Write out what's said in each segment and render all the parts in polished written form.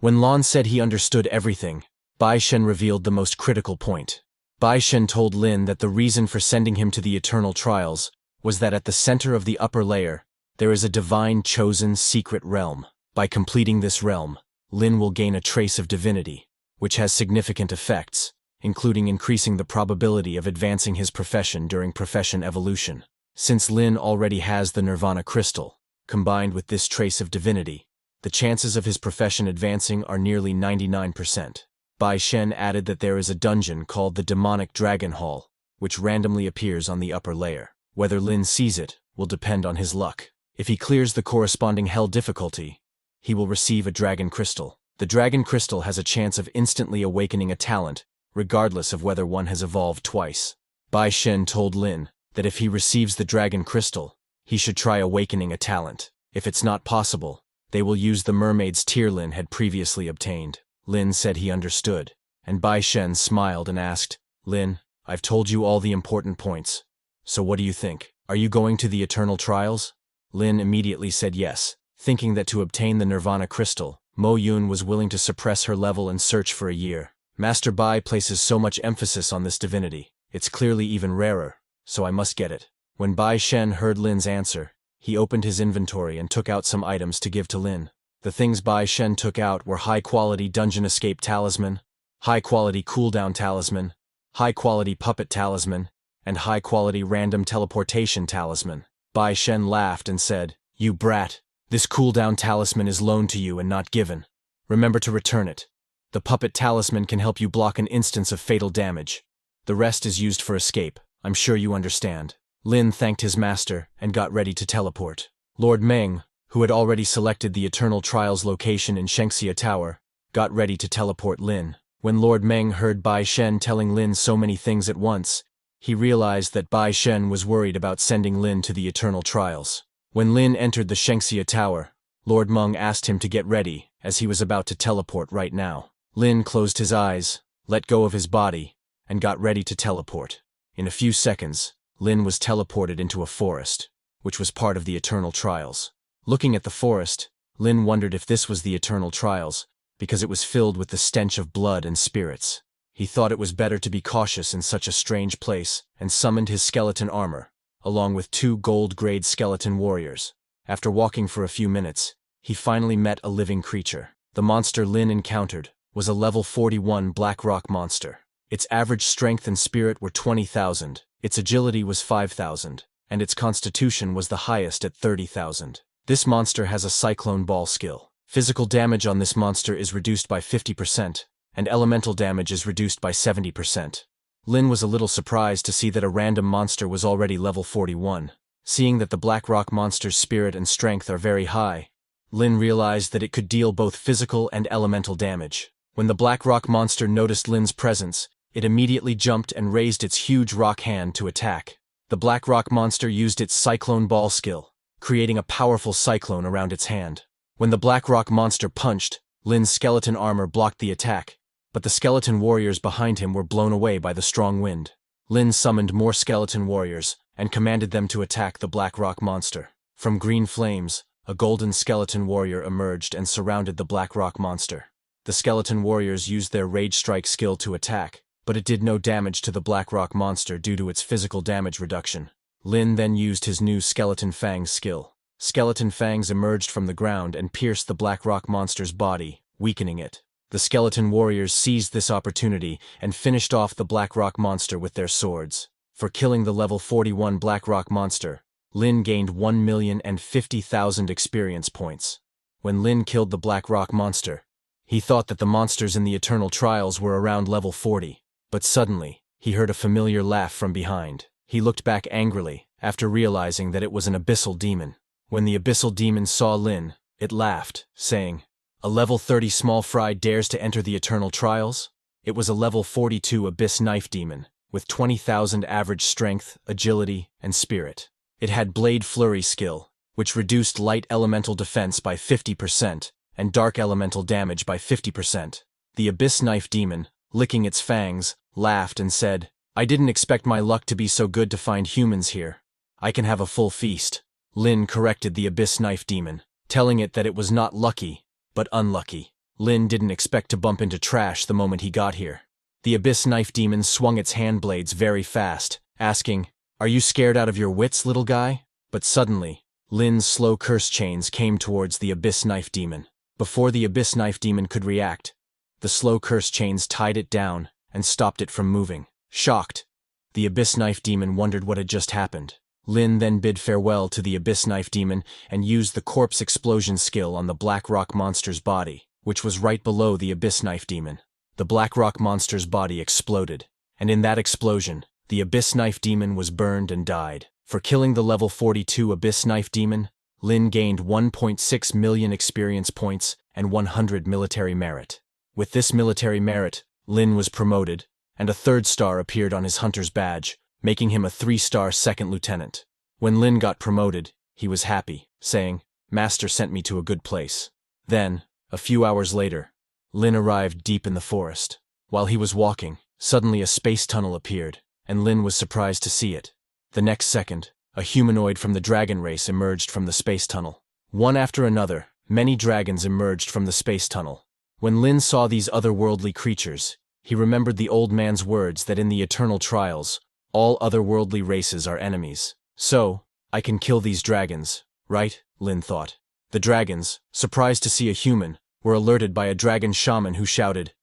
When Lan said he understood everything, Bai Shen revealed the most critical point. Bai Shen told Lin that the reason for sending him to the Eternal Trials was that at the center of the upper layer, there is a divine chosen secret realm. By completing this realm, Lin will gain a trace of divinity, which has significant effects, including increasing the probability of advancing his profession during profession evolution. Since Lin already has the Nirvana crystal, combined with this trace of divinity, the chances of his profession advancing are nearly 99%. Bai Shen added that there is a dungeon called the Demonic Dragon Hall, which randomly appears on the upper layer. Whether Lin sees it will depend on his luck. If he clears the corresponding hell difficulty, he will receive a dragon crystal. The dragon crystal has a chance of instantly awakening a talent, regardless of whether one has evolved twice. Bai Shen told Lin that if he receives the dragon crystal, he should try awakening a talent. If it's not possible, they will use the mermaid's tear Lin had previously obtained. Lin said he understood, and Bai Shen smiled and asked, "Lin, I've told you all the important points. So what do you think? Are you going to the Eternal Trials?" Lin immediately said yes, thinking that to obtain the Nirvana crystal, Mo Yun was willing to suppress her level and search for a year. Master Bai places so much emphasis on this divinity. It's clearly even rarer, so I must get it. When Bai Shen heard Lin's answer, he opened his inventory and took out some items to give to Lin. The things Bai Shen took out were high-quality dungeon escape talisman, high-quality cooldown talisman, high-quality puppet talisman, and high-quality random teleportation talisman. Bai Shen laughed and said, "You brat, this cooldown talisman is loaned to you and not given. Remember to return it. The puppet talisman can help you block an instance of fatal damage. The rest is used for escape. I'm sure you understand." Lin thanked his master and got ready to teleport. Lord Meng, who had already selected the Eternal Trials location in Shengxia Tower, got ready to teleport Lin. When Lord Meng heard Bai Shen telling Lin so many things at once, he realized that Bai Shen was worried about sending Lin to the Eternal Trials. When Lin entered the Shengxia Tower, Lord Meng asked him to get ready, as he was about to teleport right now. Lin closed his eyes, let go of his body, and got ready to teleport. In a few seconds, Lin was teleported into a forest, which was part of the Eternal Trials. Looking at the forest, Lin wondered if this was the Eternal Trials, because it was filled with the stench of blood and spirits. He thought it was better to be cautious in such a strange place, and summoned his skeleton armor, along with 2 gold-grade skeleton warriors. After walking for a few minutes, he finally met a living creature. The monster Lin encountered was a level 41 black rock monster. Its average strength and spirit were 20,000, its agility was 5,000, and its constitution was the highest at 30,000. This monster has a cyclone ball skill. Physical damage on this monster is reduced by 50%, and elemental damage is reduced by 70%. Lin was a little surprised to see that a random monster was already level 41. Seeing that the black rock monster's spirit and strength are very high, Lin realized that it could deal both physical and elemental damage. When the black rock monster noticed Lin's presence, it immediately jumped and raised its huge rock hand to attack. The black rock monster used its cyclone ball skill, creating a powerful cyclone around its hand. When the black rock monster punched, Lin's skeleton armor blocked the attack, but the skeleton warriors behind him were blown away by the strong wind. Lin summoned more skeleton warriors and commanded them to attack the black rock monster. From green flames, a golden skeleton warrior emerged and surrounded the black rock monster. The skeleton warriors used their rage strike skill to attack, but it did no damage to the black rock monster due to its physical damage reduction. Lin then used his new skeleton fangs skill. Skeleton fangs emerged from the ground and pierced the black rock monster's body, weakening it. The skeleton warriors seized this opportunity and finished off the black rock monster with their swords. For killing the level 41 black rock monster, Lin gained 1,050,000 experience points. When Lin killed the black rock monster, he thought that the monsters in the Eternal Trials were around level 40. But suddenly, he heard a familiar laugh from behind. He looked back angrily, after realizing that it was an abyssal demon. When the abyssal demon saw Lin, it laughed, saying, "A level 30 small fry dares to enter the Eternal Trials?" It was a level 42 abyss knife demon, with 20,000 average strength, agility, and spirit. It had Blade Flurry skill, which reduced light elemental defense by 50% and dark elemental damage by 50%. The abyss knife demon, licking its fangs, laughed and said, "I didn't expect my luck to be so good to find humans here. I can have a full feast." Lin corrected the abyss knife demon, telling it that it was not lucky, but unlucky. Lin didn't expect to bump into trash the moment he got here. The Abyss Knife Demon swung its hand blades very fast, asking, "Are you scared out of your wits, little guy?" But suddenly, Lin's slow curse chains came towards the Abyss Knife Demon. Before the Abyss Knife Demon could react, the slow curse chains tied it down and stopped it from moving. Shocked, the Abyss Knife Demon wondered what had just happened. Lin then bid farewell to the Abyss Knife Demon and used the corpse explosion skill on the Black Rock monster's body, which was right below the Abyss Knife Demon. The Black Rock monster's body exploded, and in that explosion, the Abyss Knife Demon was burned and died. For killing the level 42 Abyss Knife Demon, Lin gained 1.6 million experience points and 100 military merit. With this military merit, Lin was promoted, and a 3rd star appeared on his hunter's badge, making him a 3-star second lieutenant. When Lin got promoted, he was happy, saying, "Master sent me to a good place." Then, a few hours later, Lin arrived deep in the forest. While he was walking, suddenly a space tunnel appeared, and Lin was surprised to see it. The next second, a humanoid from the dragon race emerged from the space tunnel. One after another, many dragons emerged from the space tunnel. When Lin saw these otherworldly creatures, he remembered the old man's words that in the eternal trials, all otherworldly races are enemies. So, I can kill these dragons, right? Lin thought. The dragons, surprised to see a human, were alerted by a dragon shaman who shouted,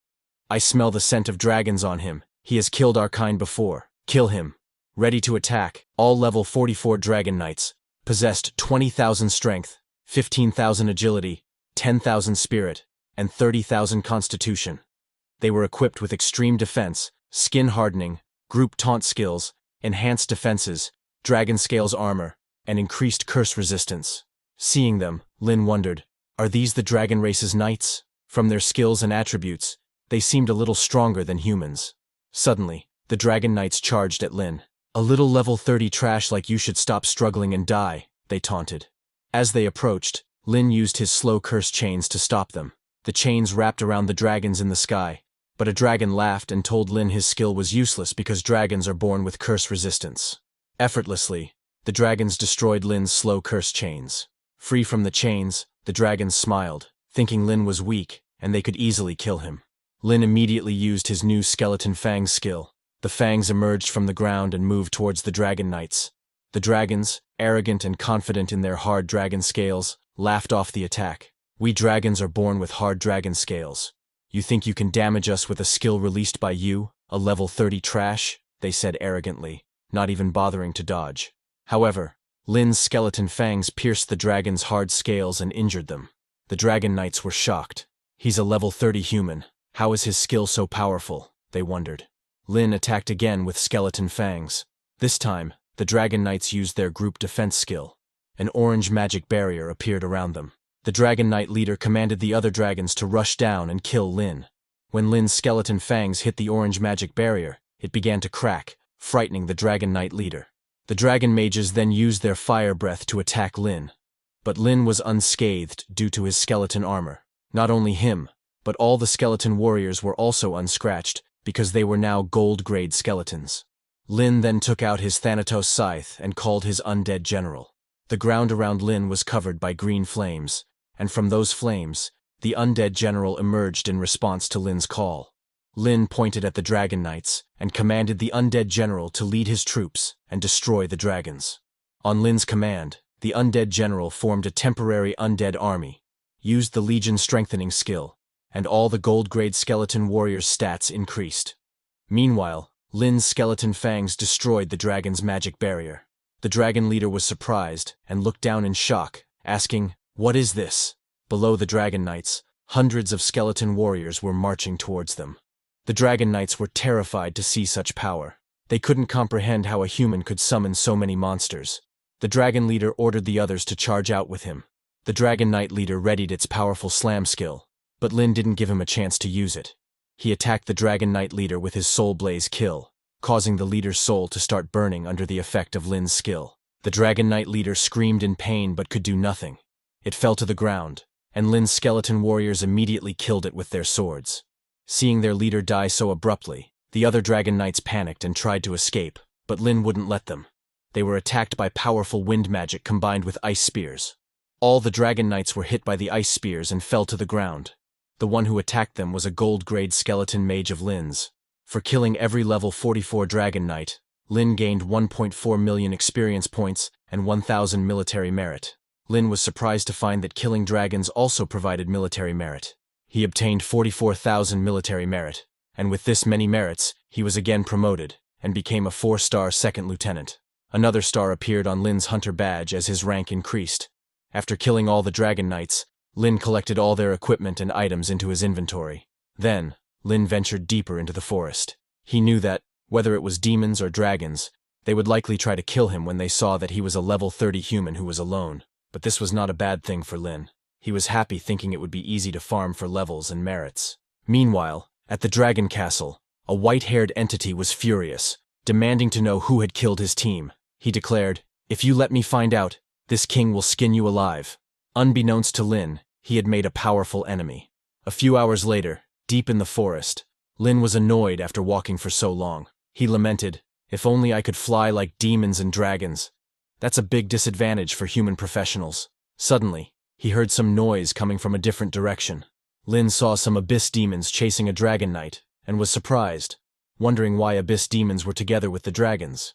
"I smell the scent of dragons on him. He has killed our kind before. Kill him." Ready to attack, all level 44 dragon knights, possessed 20,000 strength, 15,000 agility, 10,000 spirit, and 30,000 constitution. They were equipped with extreme defense, skin hardening, group taunt skills, enhanced defenses, dragon scales armor, and increased curse resistance. Seeing them, Lin wondered, are these the dragon race's knights? From their skills and attributes, they seemed a little stronger than humans. Suddenly, the dragon knights charged at Lin. "A little level 30 trash like you should stop struggling and die," they taunted. As they approached, Lin used his slow curse chains to stop them. The chains wrapped around the dragons in the sky, but a dragon laughed and told Lin his skill was useless because dragons are born with curse resistance. Effortlessly, the dragons destroyed Lin's slow curse chains. Free from the chains, the dragons smiled, thinking Lin was weak and they could easily kill him. Lin immediately used his new skeleton fangs skill. The fangs emerged from the ground and moved towards the dragon knights. The dragons, arrogant and confident in their hard dragon scales, laughed off the attack. "We dragons are born with hard dragon scales. You think you can damage us with a skill released by you, a level 30 trash?" they said arrogantly, not even bothering to dodge. However, Lin's skeleton fangs pierced the dragon's hard scales and injured them. The dragon knights were shocked. "He's a level 30 human. How is his skill so powerful?" they wondered. Lin attacked again with skeleton fangs. This time, the dragon knights used their group defense skill. An orange magic barrier appeared around them. The dragon knight leader commanded the other dragons to rush down and kill Lin. When Lin's skeleton fangs hit the orange magic barrier, it began to crack, frightening the dragon knight leader. The dragon mages then used their fire breath to attack Lin. But Lin was unscathed due to his skeleton armor. Not only him, but all the skeleton warriors were also unscratched, because they were now gold-grade skeletons. Lin then took out his Thanatos scythe and called his undead general. The ground around Lin was covered by green flames, and from those flames, the undead general emerged in response to Lin's call. Lin pointed at the dragon knights and commanded the undead general to lead his troops and destroy the dragons. On Lin's command, the undead general formed a temporary undead army, used the legion strengthening skill, and all the gold-grade skeleton warriors' stats increased. Meanwhile, Lin's skeleton fangs destroyed the dragon's magic barrier. The dragon leader was surprised and looked down in shock, asking, "What is this?" Below the dragon knights, hundreds of skeleton warriors were marching towards them. The dragon knights were terrified to see such power. They couldn't comprehend how a human could summon so many monsters. The dragon leader ordered the others to charge out with him. The dragon knight leader readied its powerful slam skill, but Lin didn't give him a chance to use it. He attacked the dragon knight leader with his soul blaze kill, causing the leader's soul to start burning under the effect of Lin's skill. The dragon knight leader screamed in pain but could do nothing. It fell to the ground, and Lin's skeleton warriors immediately killed it with their swords. Seeing their leader die so abruptly, the other dragon knights panicked and tried to escape, but Lin wouldn't let them. They were attacked by powerful wind magic combined with ice spears. All the dragon knights were hit by the ice spears and fell to the ground. The one who attacked them was a gold-grade skeleton mage of Lin's. For killing every level 44 Dragon Knight, Lin gained 1.4 million experience points and 1,000 military merit. Lin was surprised to find that killing dragons also provided military merit. He obtained 44,000 military merit, and with this many merits, he was again promoted and became a 4-star second lieutenant. Another star appeared on Lin's hunter badge as his rank increased. After killing all the Dragon Knights, Lin collected all their equipment and items into his inventory. Then, Lin ventured deeper into the forest. He knew that, whether it was demons or dragons, they would likely try to kill him when they saw that he was a level 30 human who was alone. But this was not a bad thing for Lin. He was happy thinking it would be easy to farm for levels and merits. Meanwhile, at the Dragon Castle, a white-haired entity was furious, demanding to know who had killed his team. He declared, "If you let me find out, this king will skin you alive." Unbeknownst to Lin, he had made a powerful enemy. A few hours later, deep in the forest, Lin was annoyed after walking for so long. He lamented, "If only I could fly like demons and dragons. That's a big disadvantage for human professionals." Suddenly, he heard some noise coming from a different direction. Lin saw some abyss demons chasing a dragon knight, and was surprised, wondering why abyss demons were together with the dragons.